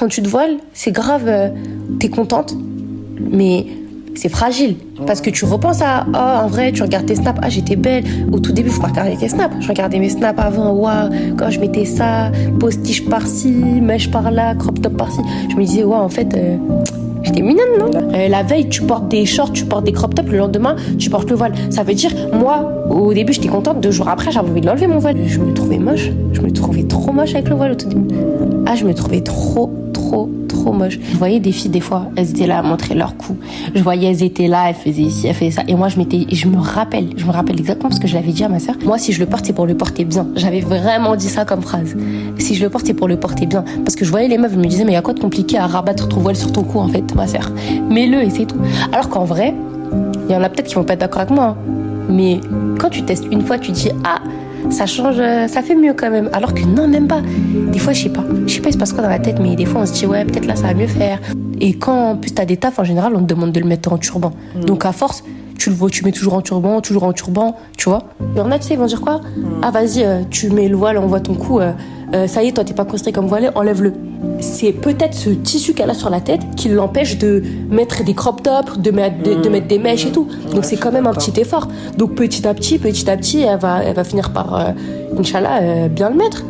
quand tu te voiles, c'est grave, t'es contente, mais c'est fragile. Parce que tu repenses à, en vrai, tu regardes tes snaps, j'étais belle. Au tout début, faut pas regarder tes snaps. Je regardais mes snaps avant, quand je mettais ça, postiche par-ci, mèche par-là, crop top par-ci. Je me disais, en fait, j'étais mignonne, non? La veille, tu portes des shorts, tu portes des crop tops, le lendemain, tu portes le voile. Ça veut dire, moi, au début, j'étais contente, 2 jours après, j'avais envie de l'enlever, mon voile. Je me trouvais moche. Je me trouvais trop moche avec le voile au tout début. Je me trouvais trop moche. Je voyais des filles, des fois, elles étaient là à montrer leur cou. Je voyais, elles étaient là, elles faisaient ci, elles faisaient ça. Et moi, je me rappelle exactement ce que je l'avais dit à ma sœur. Moi, si je le porte, c'est pour le porter bien. J'avais vraiment dit ça comme phrase. Si je le porte, c'est pour le porter bien. Parce que je voyais les meufs, je me disais, mais y a quoi de compliqué à rabattre ton voile sur ton cou, en fait, ma sœur? Mets-le et c'est tout. Alors qu'en vrai, il y en a peut-être qui vont pas être d'accord avec moi. Mais quand tu testes une fois, tu dis, ça change, ça fait mieux quand même. Alors que non, même pas. Des fois, je sais pas, il se passe quoi dans la tête, mais des fois, on se dit, peut-être là, ça va mieux faire. Et quand, en plus, t'as des tafs, en général, on te demande de le mettre en turban. Donc, à force, tu le vois, tu mets toujours en turban, tu vois. Il y en a, tu sais, ils vont dire quoi? Vas-y, tu mets le voile, on voit ton cou, ça y est, toi, t'es pas construit comme voilé, enlève-le. C'est peut-être ce tissu qu'elle a sur la tête qui l'empêche de mettre des crop tops, de mettre des mèches et tout. Donc c'est quand même un petit effort. Donc petit à petit, elle va finir par, Inch'Allah, bien le mettre.